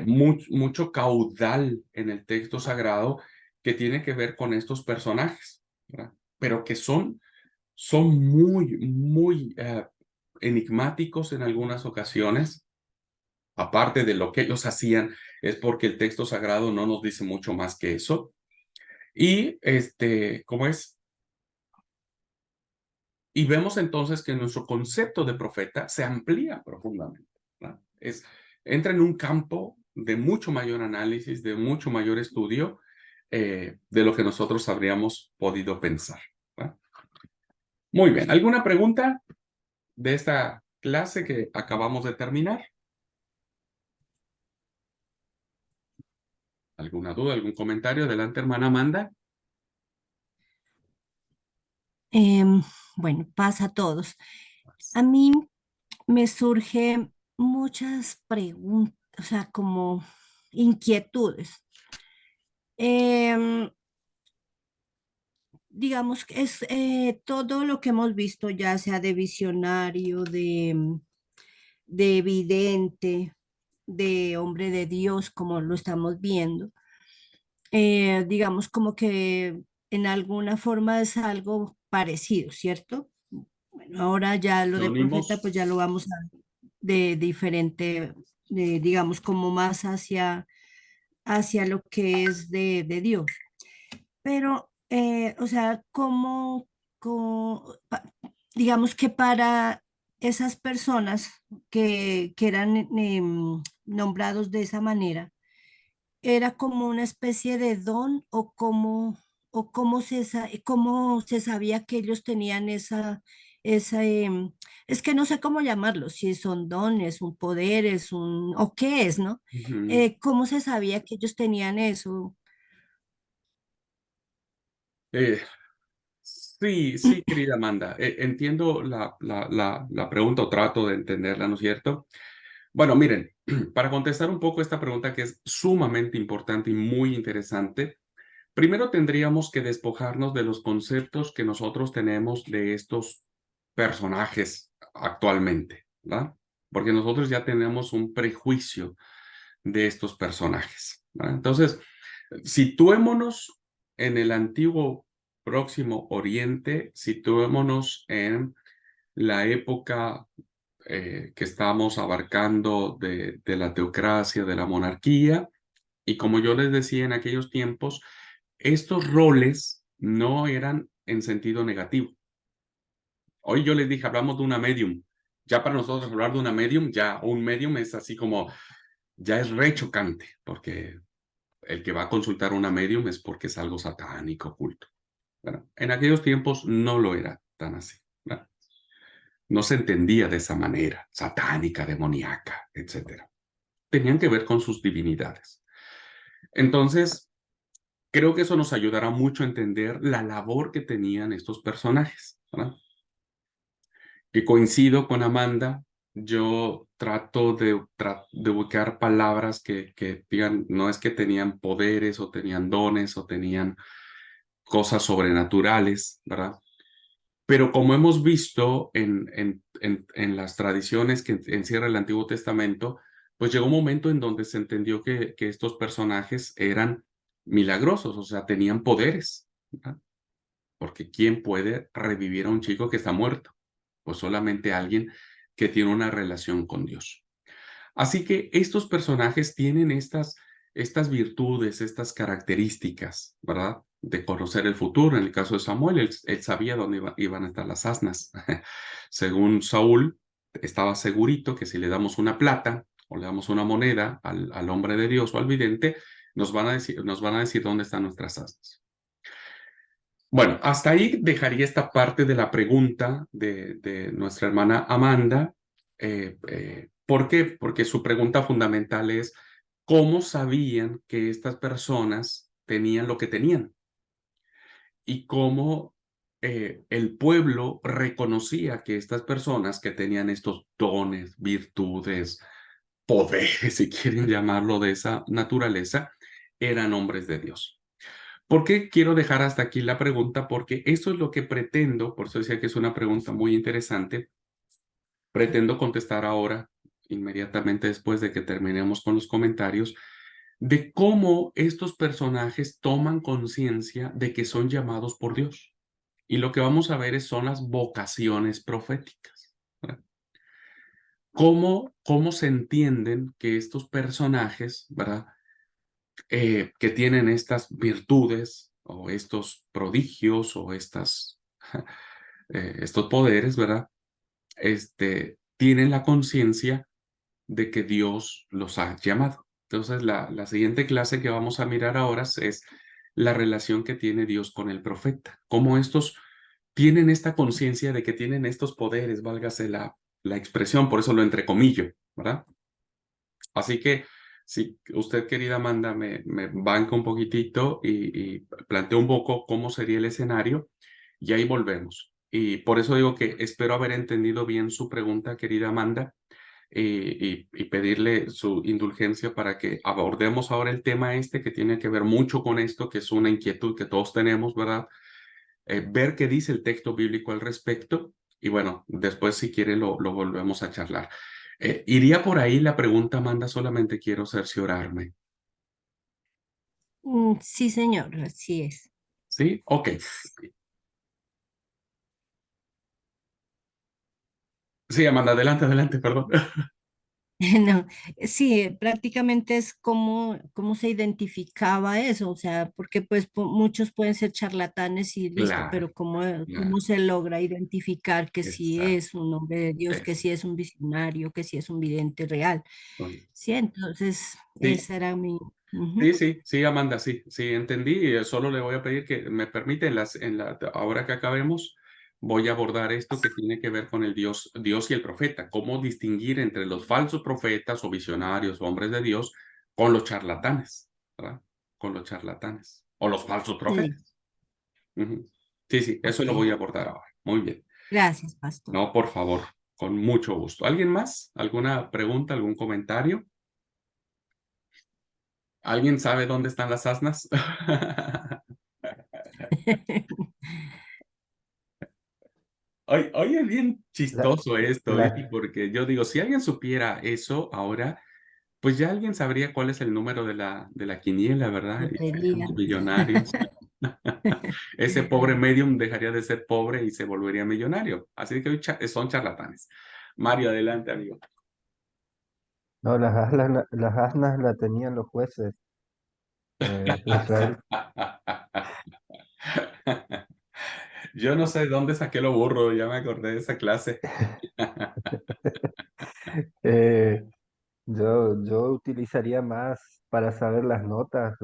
mucho caudal en el texto sagrado que tiene que ver con estos personajes, ¿verdad? Pero que son muy enigmáticos en algunas ocasiones. Aparte de lo que ellos hacían, es porque el texto sagrado no nos dice mucho más que eso. Y ¿cómo es? Y vemos entonces que nuestro concepto de profeta se amplía profundamente, ¿verdad? Entra en un campo de mucho mayor análisis, de mucho mayor estudio de lo que nosotros habríamos podido pensar, ¿verdad? Muy bien. ¿Alguna pregunta de esta clase que acabamos de terminar? ¿Alguna duda, algún comentario? Adelante, hermana Amanda. Em, bueno, pasa a todos. A mí me surgen muchas preguntas, o sea, como inquietudes. Em, digamos que es todo lo que hemos visto, ya sea de visionario, de vidente, de hombre de Dios, como lo estamos viendo. digamos como que en alguna forma es algo parecido, ¿cierto? Bueno, ahora ya lo de profeta, Sinónimos. pues ya lo vamos a de diferente, digamos, como más hacia lo que es de Dios. Pero, o sea, digamos que para esas personas que eran nombrados de esa manera, era como una especie de don o cómo se sabía que ellos tenían es que no sé cómo llamarlo, si son dones, un poder, o qué es, ¿no? Ujú. ¿Cómo se sabía que ellos tenían eso? Eh, sí, sí, querida Amanda. Entiendo la pregunta o trato de entenderla, ¿no es cierto? Bueno, miren, para contestar un poco esta pregunta que es sumamente importante y muy interesante, primero tendríamos que despojarnos de los conceptos que nosotros tenemos de estos personajes actualmente, ¿verdad? Porque nosotros ya tenemos un prejuicio de estos personajes, ¿verdad? Entonces, situémonos en el antiguo Próximo Oriente, situémonos en la época que estamos abarcando de la teocracia, de la monarquía, y como yo les decía en aquellos tiempos, estos roles no eran en sentido negativo. Hoy yo les dije, hablamos de una medium. Ya para nosotros hablar de una medium, ya un medium es así como, ya es re chocante, porque el que va a consultar una medium es porque es algo satánico, oculto. Bueno, en aquellos tiempos no lo era tan así, ¿verdad? No se entendía de esa manera, satánica, demoníaca, etcétera. Tenían que ver con sus divinidades. Entonces, creo que eso nos ayudará mucho a entender la labor que tenían estos personajes, ¿verdad? Que coincido con Amanda, yo trato de buscar palabras que digan, no es que tenían poderes o tenían dones o tenían cosas sobrenaturales, ¿verdad? Pero como hemos visto en las tradiciones que encierra el Antiguo Testamento, pues llegó un momento en donde se entendió que estos personajes eran milagrosos, o sea, tenían poderes, ¿verdad? Porque ¿quién puede revivir a un chico que está muerto? Pues solamente alguien que tiene una relación con Dios. Así que estos personajes tienen estas virtudes, estas características, ¿verdad? De conocer el futuro. En el caso de Samuel, él sabía dónde iban a estar las asnas. Según Saúl, estaba segurito que si le damos una plata o le damos una moneda al hombre de Dios o al vidente, nos van a decir dónde están nuestras asnas. Bueno, hasta ahí dejaría esta parte de la pregunta de nuestra hermana Amanda. ¿Por qué? Porque su pregunta fundamental es, ¿cómo sabían que estas personas tenían lo que tenían? Y cómo el pueblo reconocía que estas personas que tenían estos dones, virtudes, poderes, si quieren llamarlo de esa naturaleza, eran hombres de Dios. ¿Por qué quiero dejar hasta aquí la pregunta? Porque eso es lo que pretendo, por eso decía que es una pregunta muy interesante, pretendo contestar ahora, inmediatamente después de que terminemos con los comentarios, de cómo estos personajes toman conciencia de que son llamados por Dios. Y lo que vamos a ver son las vocaciones proféticas, ¿verdad? ¿Cómo se entienden que estos personajes, ¿verdad? Que tienen estas virtudes o estos prodigios o estos poderes, ¿verdad? Tienen la conciencia de que Dios los ha llamado. Entonces, la siguiente clase que vamos a mirar ahora es la relación que tiene Dios con el profeta, cómo estos tienen esta conciencia de que tienen estos poderes, válgase la expresión, por eso lo entrecomillo, ¿verdad? Así que si usted, querida Amanda, me banca un poquitito y plantea un poco cómo sería el escenario, y ahí volvemos. Y por eso digo que espero haber entendido bien su pregunta, querida Amanda, y pedirle su indulgencia para que abordemos ahora el tema este que tiene que ver mucho con esto, que es una inquietud que todos tenemos, ¿verdad? Ver qué dice el texto bíblico al respecto y bueno, después si quiere lo volvemos a charlar. Iría por ahí la pregunta, Amanda, solamente quiero cerciorarme. Sí, señor, así es. ¿Sí? Ok. Sí, Amanda, adelante, adelante, perdón. No, sí, prácticamente es cómo se identificaba eso, o sea, porque pues muchos pueden ser charlatanes y listo, Claro, pero cómo claro. se logra identificar que sí Exacto. es un hombre de Dios, que Eso. sí es un visionario, que sí es un vidente real. Sí, entonces Sí, esa era mi... sí, ujú. sí, sí, Amanda, sí, sí, entendí. Solo le voy a pedir que me permite, ahora que acabemos, voy a abordar esto que tiene que ver con el Dios y el profeta. Cómo distinguir entre los falsos profetas o visionarios o hombres de Dios con los charlatanes, ¿verdad? Con los charlatanes o los falsos Sí, profetas. Ujú. Sí, sí, eso ok. lo voy a abordar ahora. Muy bien. Gracias, pastor. No, por favor, con mucho gusto. ¿Alguien más? ¿Alguna pregunta, algún comentario? ¿Alguien sabe dónde están las asnas? Hoy es bien La, chistoso esto, ¿viste? la, Porque yo digo, si alguien supiera eso ahora, pues ya alguien sabría cuál es el número de la quiniela, ¿verdad? Y Lotería. seríamos millonarios. Ese pobre medium dejaría de ser pobre y se volvería millonario. Así que hoy son charlatanes. Mario, adelante, amigo. no, las asnas la tenían los jueces de Israel. Yo no sé de dónde saqué lo burro, ya me acordé de esa clase. Eh, yo utilizaría más para saber las notas.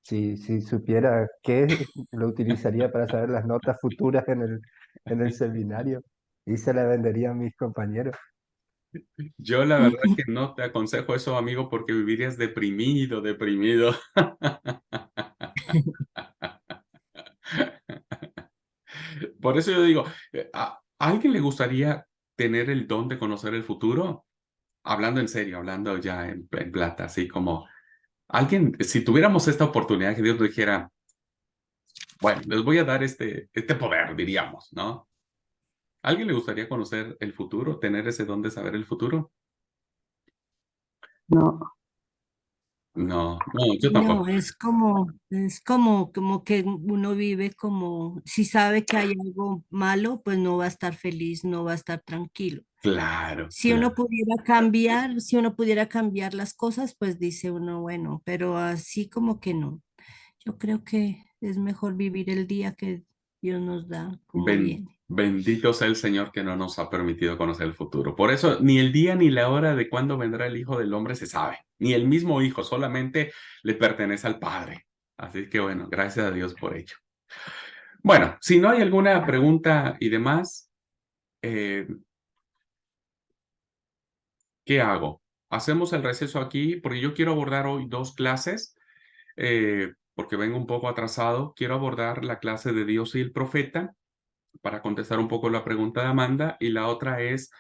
Si supiera qué, lo utilizaría para saber las notas futuras en el seminario y se la vendería a mis compañeros. Yo la verdad que no te aconsejo eso, amigo, porque vivirías deprimido, deprimido. Por eso yo digo, ¿a alguien le gustaría tener el don de conocer el futuro? Hablando en serio, hablando ya en plata, así como alguien, si tuviéramos esta oportunidad que Dios nos dijera, bueno, les voy a dar este poder, diríamos, ¿no? ¿A alguien le gustaría conocer el futuro, tener ese don de saber el futuro? No, No, no, yo No, tampoco. como que uno vive como, si sabe que hay algo malo, pues no va a estar feliz, no va a estar tranquilo. Claro, Si claro. uno pudiera cambiar, si uno pudiera cambiar las cosas, pues dice uno, bueno, pero así como que no. Yo creo que es mejor vivir el día que Dios nos da como viene. Bendito sea el Señor que no nos ha permitido conocer el futuro. Por eso, ni el día ni la hora de cuándo vendrá el Hijo del Hombre se sabe. Ni el mismo Hijo, solamente le pertenece al Padre. Así que bueno, gracias a Dios por ello. Bueno, si no hay alguna pregunta y demás, eh, ¿qué hago? Hacemos el receso aquí porque yo quiero abordar hoy dos clases, porque vengo un poco atrasado. Quiero abordar la clase de Dios y el profeta para contestar un poco la pregunta de Amanda y la otra es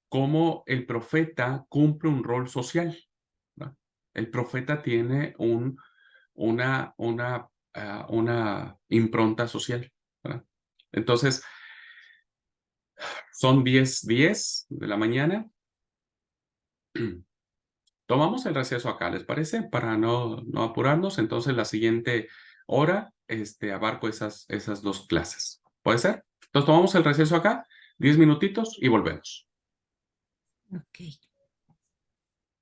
cómo el profeta cumple un rol social, ¿verdad? El profeta tiene una impronta social, ¿verdad? Entonces, son 10:10 de la mañana. Tomamos el receso acá, ¿les parece? Para no apurarnos. Entonces, la siguiente hora, abarco esas dos clases. ¿Puede ser? Entonces, tomamos el receso acá, 10 minutitos y volvemos. Ok.